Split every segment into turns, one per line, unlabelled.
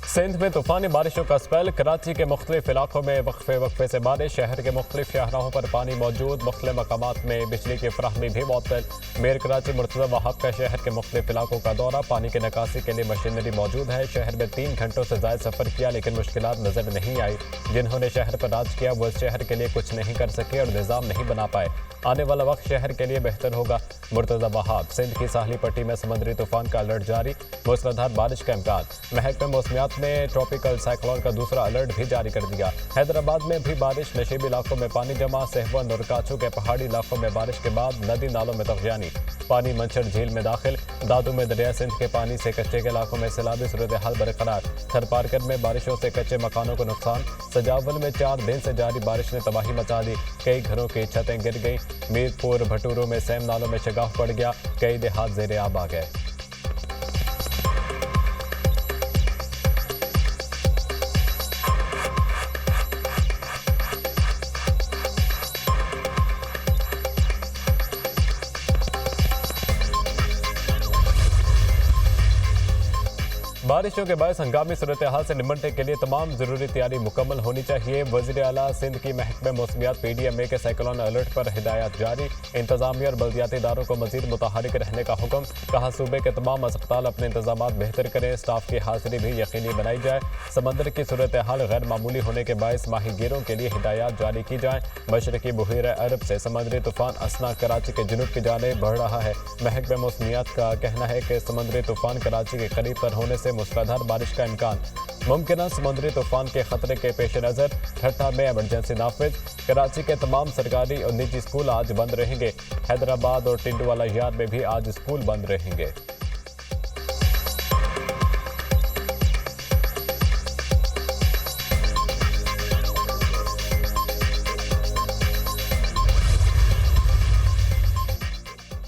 सिंध में तूफानी बारिशों का स्पेल। कराची के मुख्तलिफ इलाकों में वक्फे से बारिश। शहर के मुख्तलिफ शाहराहों पर पानी मौजूद। मुख्तलिफ मकामात में बिजली की फराहमी भी मुअत्तल। मेयर कराची मुर्तज़ा वहाब का शहर के मुख्तलिफ इलाकों का दौरा। पानी की निकासी के लिए मशीनरी मौजूद है। शहर में 3 घंटों से ज़ायद सफ़र किया लेकिन मुश्किलात नज़र नहीं आई। जिन्होंने शहर पर राज किया वो इस शहर के लिए कुछ नहीं कर सके और निज़ाम नहीं बना पाए। आने वाला वक्त शहर के लिए बेहतर होगा। मुर्तज़ा वहाब। सिंध की साहली पट्टी में समुद्री तूफान का अलर्ट जारी। मूसलाधार बारिश का इम्कान। महकमे मौसमियात ने ट्रॉपिकल साइक्लोन का दूसरा अलर्ट भी जारी कर दिया। हैदराबाद में भी बारिश। नशीबी इलाकों में पानी जमा। सहवन और काचू के पहाड़ी इलाकों में बारिश के बाद नदी नालों में तग़यानी। पानी मंचर झील में दाखिल। दादू में दरिया सिंध के पानी से कच्चे के इलाकों में सैलाबी सूरत हाल बरकरार। थरपारकर में बारिशों से कच्चे मकानों को नुकसान। सजावल में 4 दिन से जारी बारिश ने तबाही मचा दी। कई घरों की छतें गिर गईं। मीरपुर भटूरों में सैम नालों में शगाफ पड़ गया। कई देहात ज़ेरे आब आ गए। बारिशों के बायस हंगामी सूरत हाल से निपटने के लिए तमाम ज़रूरी तैयारी मुकम्मल होनी चाहिए। वज़ीर आला सिंध की महकमे मौसमियात PDMA के साइक्लोन अलर्ट पर हिदायत जारी। इंतजामिया और बल्दियाती इदारों को मज़ीद मुतहरिक रहने का हुक्म। कहा सूबे के तमाम अस्पताल अपने इंतजामात बेहतर करें। स्टाफ की हाजिरी भी यकीनी बनाई जाए। समंदर की सूरत हाल गैर मामूली होने के बायस माहीगीरों के लिए हिदायत जारी की जाए। मशरकी बहीर अरब से समुद्री तूफान असना कराची के जुनूब की जानिब बढ़ रहा है। महकमे मौसमियात का कहना है कि समुद्री तूफान कराची के करीब तर होने से मूसलाधार बारिश का इम्कान। मुमकिन समुद्री तूफान के खतरे के पेश नज़र ठट्ठा में एमरजेंसी नाफिज। कराची के तमाम सरकारी और निजी स्कूल आज बंद रहेंगे। हैदराबाद और टिंडुवाला यार्ड में भी आज स्कूल बंद रहेंगे।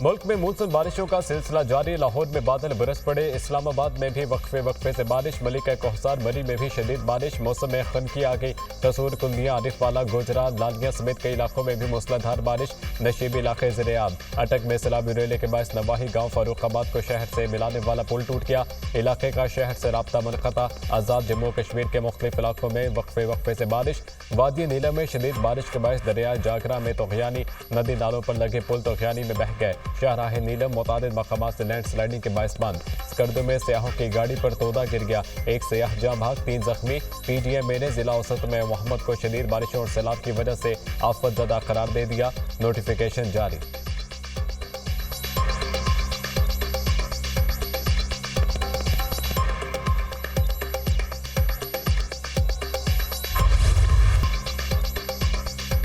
मुल्क में मूसलाधार बारिशों का सिलसिला जारी। लाहौर में बादल बरस पड़े। इस्लामाबाद में भी वक्फे से बारिश। मलिका कोहसार मरी में भी शदीद बारिश। मौसम में खनकी आ गई। कसूर कुंदिया आरिफ वाला गोजरा लालिया समेत कई इलाकों में भी मूसलाधार बारिश। नशीबी इलाके ज़ेरे आब। अटक में सैलाबी रेले के बायस नवाही गाँव फारूखाबाद को शहर से मिलाने वाला पुल टूट गया। इलाके का शहर से राब्ता मुनक़ता। आज़ाद जम्मू कश्मीर के मुख्तलिफ इलाकों में वक्फे से बारिश। वादी नीलम में शदीद बारिश के बायस दरिया जागरा में तग़यानी। नदी नालों पर लगे पुल तग़यानी में बह गए। शाहराह नीलम मुतादिद मकामात से लैंड स्लाइडिंग के बायस बंद। स्कर्दो में सयाहों की गाड़ी पर तोदा गिर गया। एक सयाह जाँ भाग 3 जख्मी। PDMA ने जिला औसत में मोहम्मद को शदीद बारिशों और सैलाब की वजह से आफत ज़दा करार दे दिया। नोटिफिकेशन जारी।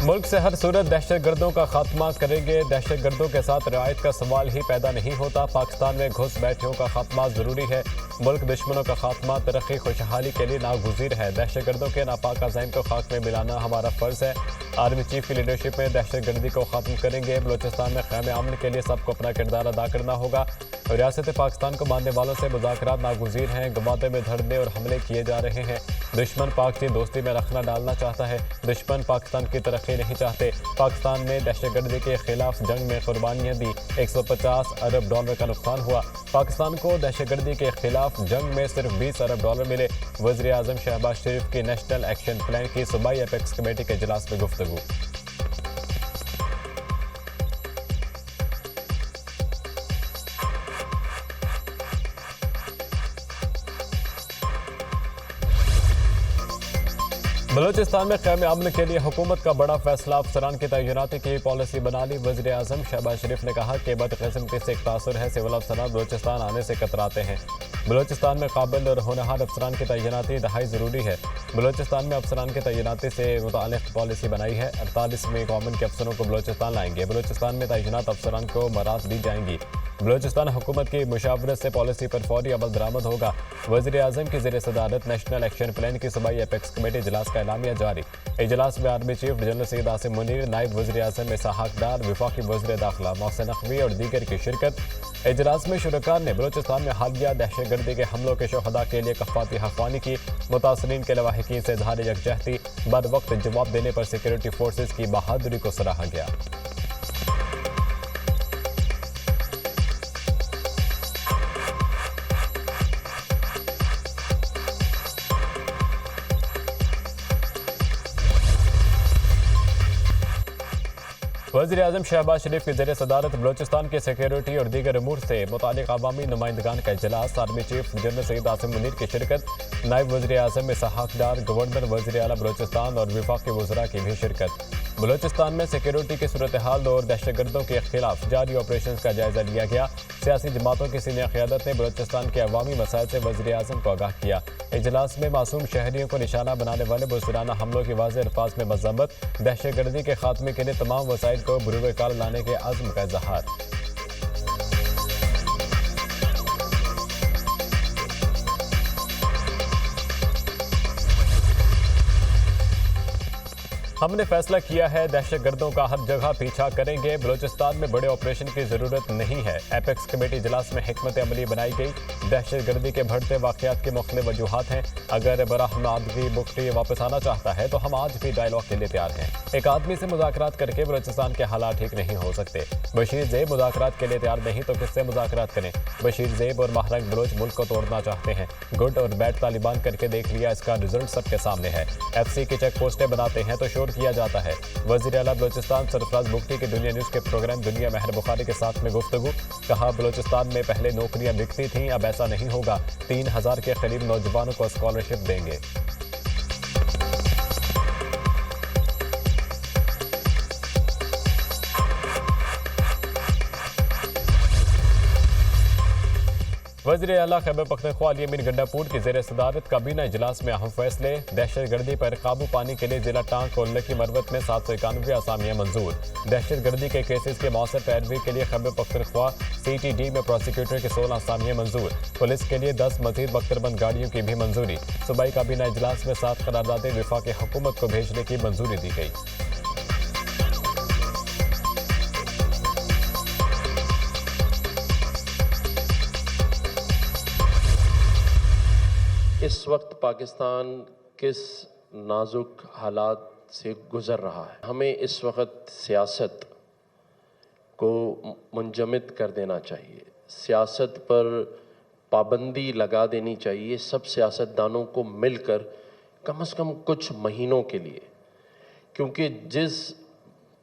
मुल्क से हर सूरत दहशतगर्दों का खात्मा करेंगे। दहशतगर्दों के साथ रियायत का सवाल ही पैदा नहीं होता। पाकिस्तान में घुस बैठियों का खात्मा ज़रूरी है। मुल्क दुश्मनों का खात्मा तरक्की खुशहाली के लिए नागुज़ीर है। दहशतगर्दों के नापाक अज़ाइम को खाक में मिलाना हमारा फ़र्ज़ है। आर्मी चीफ की लीडरशिप में दहशतगर्दी को ख़त्म करेंगे। बलोचिस्तान में क़याम अमन के लिए सबको अपना किरदार अदा करना होगा। रियासत पाकिस्तान को मानने वालों से मुज़ाकरात नागुज़ीर हैं। गवादे में धरने और हमले किए जा रहे हैं। दुश्मन पाक की दोस्ती में रखना डालना चाहता है। दुश्मन पाकिस्तान की तरक्की नहीं चाहते। पाकिस्तान ने दहशतगर्दी के खिलाफ जंग में कुर्बानियाँ दी। 150 अरब डॉलर का नुकसान हुआ। पाकिस्तान को दहशतगर्दी के खिलाफ जंग में सिर्फ 20 अरब डॉलर मिले। वज़ीर आज़म शहबाज शरीफ की नेशनल एक्शन प्लान की सूबाई एपेक्स कमेटी के इजलास में गुफ्तगू। बलूचिस्तान में क़याम अमन के लिए हुकूमत का बड़ा फैसला। अफसरान की तैनाती की पॉलिसी बना ली। वज़ीर आज़म शहबाज शरीफ ने कहा कि बदकिस्मती से एक तासुर है। सिविल अफसरान बलूचिस्तान आने से कतराते हैं। बलूचिस्तान में काबिल और होनहार अफसरान की तैनाती इंतहाई ज़रूरी है। बलूचिस्तान में अफसरान की तैनाती से मुताल्लिक़ पॉलिसी बनाई है। 48वें कॉमन के अफसरों को बलूचिस्तान लाएंगे। बलूचिस्तान में तैनात अफसरान को मराद दी जाएंगी। बलूचिस्तान हुकूमत की मुशावरत से पॉलिसी पर फौरी अमल दरामद होगा। वज़ीर आज़म की ज़ेर सदारत नेशनल एक्शन प्लान की सूबाई एपेक्स कमेटी इजलास का एलामिया जारी। इजलास में army chief general Syed Asim Munir, नायब वज़ीर आज़म इसहाक डार, वफाकी वज़ीर दाखिला मोहसिन नकवी और दीगर की शिरकत। इजलास में शुरका ने बलूचिस्तान में हालिया दहशतगर्दी के हमलों के शुहदा के लिए कफ़ाती हक़वानी की। मुतासरीन के लवाहिकीन से इज़हार यकजहती बर वक्त जवाब देने पर सिक्योरिटी फोर्सेज की बहादुरी को सराहा गया। वज़ीर आज़म शहबाज शरीफ की ज़ेर सदारत बलोचिस्तान की सिक्योरिटी और दीगर अमूर से मुतालिक अवामी नुमाइंदगान का इजलास, army chief general Syed Asim Munir की शिरकत, नायब वज़ीर आज़म इसहाक डार, गवर्नर वज़ीर आला बलोचिस्तान और वफाकी वज़रा की भी शिरकत। बलोचिस्तान में सिक्योरिटी की सूरत हाल और दहशतगर्दों के खिलाफ जारी ऑपरेशन का जायजा लिया गया। सियासी जमातों की सीनियर क़यादत ने बलोचिस्तान के अवामी मसाइल से वज़ीर आज़म को आगाह किया। इजलास में मासूम शहरियों को निशाना बनाने वाले बुज़दिलाना हमलों की वाज़ेह अल्फाज में मज़म्मत, दहशतगर्दी के खात्मे के लिए तमाम वसाइल को बुरूए कार लाने के अज़्म का इज़हार। हमने फैसला किया है, दहशतगर्दों का हर जगह पीछा करेंगे। बलोचिस्तान में बड़े ऑपरेशन की ज़रूरत नहीं है। एपेक्स कमेटी इजलास में हिकमत अमली बनाई गई। दहशतगर्दी के बढ़ते वाक़यात की मुख्तलिफ वजूहात हैं। अगर बराहमादगी बुखरी वापस आना चाहता है तो हम आज भी डायलॉग के लिए तैयार हैं। एक आदमी से मुज़ाकरात करके बलोचिस्तान के हालात ठीक नहीं हो सकते। बशीर ज़ेब मुज़ाकरात के लिए तैयार नहीं तो किससे मुज़ाकरात करें। बशीर ज़ेब और महरंग बलोच मुल्क को तोड़ना चाहते हैं। गुड और बैड तालिबान करके देख लिया, इसका रिजल्ट सबके सामने है। FC की चेक पोस्टें बनाते हैं तो किया जाता है। वज़ीर आला बलोचिस्तान सरफराज बुगटी के दुनिया न्यूज़ के प्रोग्राम दुनिया महर बुखारी के साथ में गुफ्तगू, कहा बलोचिस्तान में पहले नौकरियां बिकती थीं, अब ऐसा नहीं होगा। 3000 के करीब नौजवानों को स्कॉलरशिप देंगे। वज़ीर आला खैबर पख्तूनख्वा अली अमीन गंडापुर की ज़ेर सदारत काबीना इजलास में अहम फैसले, दहशतगर्दी पर काबू पाने के लिए जिला टांक और लकी मरवत में 791 आसामियाँ मंजूर। दहशतगर्दी के केसेस के मौसर पैरवी के लिए खैबर पख्तूनख्वा CTD में प्रोसिक्यूटर की 16 आसामियाँ मंजूर। पुलिस के लिए 10 मजीद बख्तरबंद गाड़ियों की भी मंजूरी। सूबाई काबीना इजलास में 7 करारदादें वफाकी हुकूमत को भेजने की मंजूरी दी गई।
इस वक्त पाकिस्तान किस नाजुक हालात से गुज़र रहा है, हमें इस वक्त सियासत को मुंजमद कर देना चाहिए। सियासत पर पाबंदी लगा देनी चाहिए सब सियासतदानों को मिलकर कम से कम कुछ महीनों के लिए, क्योंकि जिस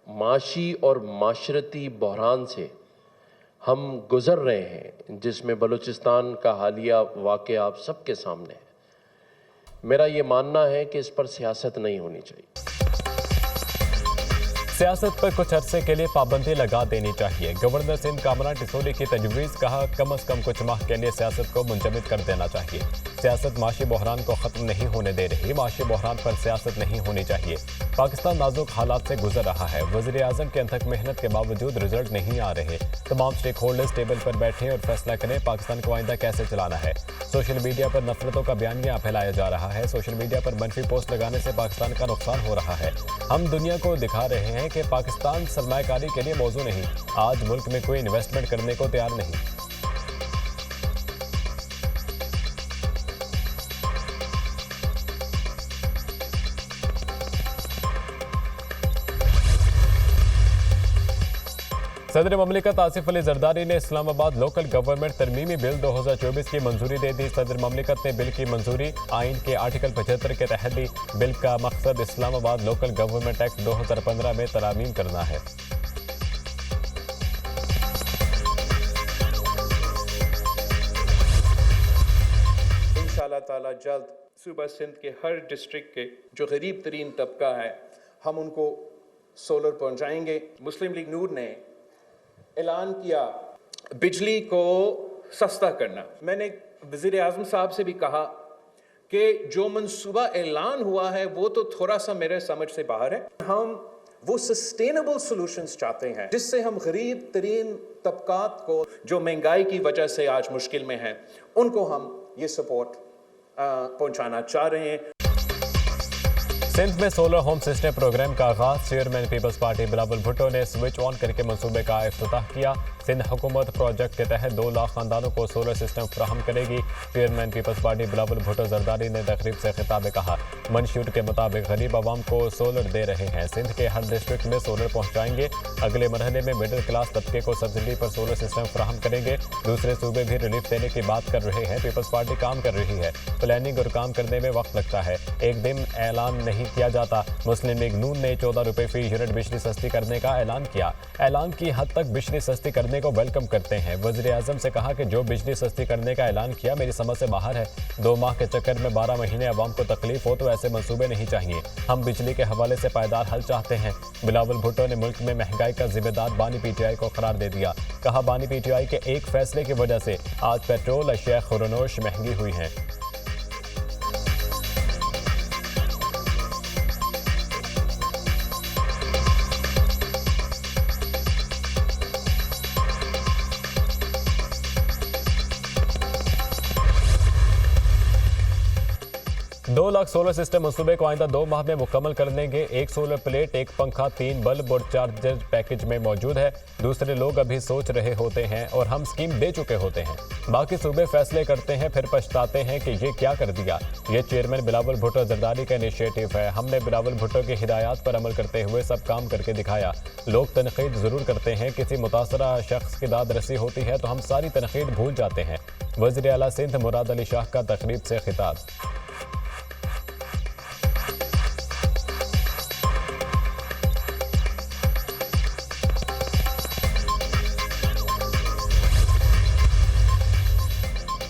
माशी और माशरती बहरान से हम गुज़र रहे हैं, जिसमें बलूचिस्तान का हालिया वाक़या आप सबके सामने है, मेरा ये मानना है कि इस पर सियासत नहीं होनी चाहिए।
सियासत पर कुछ अरसे के लिए पाबंदी लगा देनी चाहिए। गवर्नर सिंध कामरान टिसोली की तजवीज़, कहा कम से कम कुछ माह के लिए सियासत को मुंजमद कर देना चाहिए। सियासत माशी बहरान को ख़त्म नहीं होने दे रही, माशी बहरान पर सियासत नहीं होनी चाहिए। पाकिस्तान नाजुक हालात से गुजर रहा है। वज़ीर आज़म के अथक मेहनत के बावजूद रिजल्ट नहीं आ रहे। तमाम स्टेक होल्डर्स टेबल पर बैठें और फैसला करें पाकिस्तान को आइंदा कैसे चलाना है। सोशल मीडिया पर नफरतों का बयानिया फैलाया जा रहा है। सोशल मीडिया पर मनफी पोस्ट लगाने से पाकिस्तान का नुकसान हो रहा है। हम दुनिया को दिखा रहे हैं कि पाकिस्तान सरमायाकारी के लिए मौजू नहीं। आज मुल्क में कोई इन्वेस्टमेंट करने को तैयार नहीं। सदर ममलिकत आसिफ अली जरदारी ने इस्लामाबाद लोकल गवर्नमेंट तरमीमी बिल 2024 की मंजूरी दे दी। सदर ममलिकत ने बिल की मंजूरी आइन के आर्टिकल 75 के तहत दी। बिल का मकसद इस्लामाबाद लोकल गवर्नमेंट एक्ट 2015 में तरमीम करना है।
इंशाअल्लाह ताला जल्द सूबा सिंध के हर डिस्ट्रिक्ट के जो गरीब तरीन तबका है, हम उनको सोलर पहुंचाएंगे। मुस्लिम लीग नूर ने ऐलान किया बिजली को सस्ता करना। मैंने वज़ीर आज़म साहब से भी कहा कि जो मंसूबा ऐलान हुआ है वो तो थोड़ा सा मेरे समझ से बाहर है। हम वो सस्टेनेबल सॉल्यूशंस चाहते हैं जिससे हम गरीब तरीन तबकात को जो महंगाई की वजह से आज मुश्किल में हैं, उनको हम ये सपोर्ट पहुंचाना चाह रहे हैं।
सिंध में सोलर होम सिस्टम प्रोग्राम का आगाज। Chairman peoples party Bilawal Bhutto ने स्विच ऑन करके मंसूबे का इफ्तिताह किया। सिंध हुकूमत प्रोजेक्ट के तहत 2 लाख खानदानों को सोलर सिस्टम फराहम करेगी। Chairman peoples party Bilawal Bhutto Zardari ने तकरीब से खिताब में कहा, मंशूर के मुताबिक गरीब आवाम को सोलर दे रहे हैं। सिंध के हर डिस्ट्रिक्ट में सोलर पहुँचाएंगे। अगले मरहले में मिडिल क्लास तबके को सब्सिडी पर सोलर सिस्टम फराहम करेंगे। दूसरे सूबे भी रिलीफ देने की बात कर रहे हैं। पीपल्स पार्टी काम कर रही है। प्लानिंग और काम करने में वक्त लगता है। एक दिन ऐलान नहीं नहीं किया जाता। मुस्लिम लीग नून ने 14 रुपए फी यूनिट बिजली सस्ती करने का ऐलान किया। ऐलान की हद तक बिजली सस्ती करने को वेलकम करते हैं। वज़ीर आज़म से कहा कि जो बिजली सस्ती करने का ऐलान किया मेरी समझ से बाहर है। 2 माह के चक्कर में 12 महीने अवाम को तकलीफ हो तो ऐसे मंसूबे नहीं चाहिए। हम बिजली के हवाले से पायदार हल चाहते हैं। बिलावल भुट्टो ने मुल्क में महंगाई का जिम्मेदार बानी पीटीआई को करार दे दिया। कहा बानी पीटीआई के एक फैसले की वजह से आज पेट्रोल अशिया खुरनोश महंगी हुई हैं। दो लाख सोलर सिस्टम मंसूबे को आइंदा 2 माह में मुकम्मल कर लेंगे। एक सोलर प्लेट, एक पंखा, 3 बल्ब और चार्जर पैकेज में मौजूद है। दूसरे लोग अभी सोच रहे होते हैं और हम स्कीम दे चुके होते हैं। बाकी सूबे फैसले करते हैं फिर पछताते हैं कि ये क्या कर दिया। ये चेयरमैन बिलावल भुट्टो जरदारी का इनिशिएटिव है। हमने बिलावल भुट्टो की हिदायत पर अमल करते हुए सब काम करके दिखाया। लोग तनकीद जरूर करते हैं, किसी मुतासरा शख्स की दाद रसी होती है तो हम सारी तनकीद भूल जाते हैं। वज़ीर आला सिंध मुराद अली शाह का तकरीब से खिताब।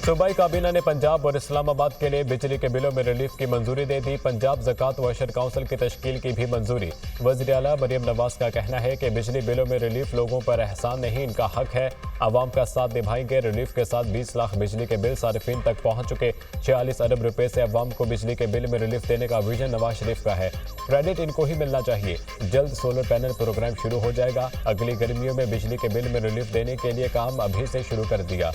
सूबाई काबीना ने पंजाब और इस्लामाबाद के लिए बिजली के बिलों में रिलीफ की मंजूरी दे दी। पंजाब ज़कात व अशर काउंसिल की तश्कील की भी मंजूरी। वज़ीर आला मरियम नवाज का कहना है कि बिजली बिलों में रिलीफ लोगों पर एहसान नहीं, इनका हक है। आवाम का साथ निभाएंगे। रिलीफ के साथ 20 लाख बिजली के बिल सारिफीन तक पहुंच चुके। 46 अरब रुपए से आवाम को बिजली के बिल में रिलीफ देने का विजन नवाज शरीफ का है। क्रेडिट इनको ही मिलना चाहिए। जल्द सोलर पैनल प्रोग्राम शुरू हो जाएगा। अगली गर्मियों में बिजली के बिल में रिलीफ देने के लिए काम अभी से शुरू कर दिया।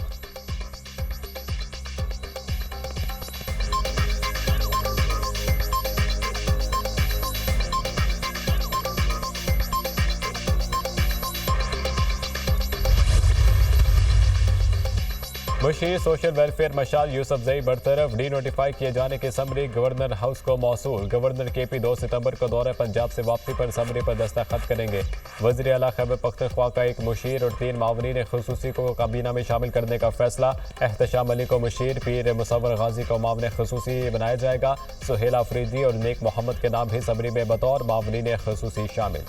मुशीर सोशल वेलफेयर मशाल यूसुफ जई बरतरफ। डी नोटिफाई किए जाने की समरी गवर्नर हाउस को मौसूल। गवर्नर केपी 2 सितंबर को दौरे पंजाब से वापसी पर समरी पर दस्तखत करेंगे। वज़ीर आला खैबर पख्तूनख्वा का एक मुशीर और 3 मावनीन खुसूसी को काबीना में शामिल करने का फैसला। एहतशाम अली को मुशीर, पीर मुसव्वर गाजी को मावन खुसूसी बनाया जाएगा। सुहेल आफरीदी और नेक मोहम्मद के नाम भी समरी में बतौर मावनीन खुसूसी शामिल।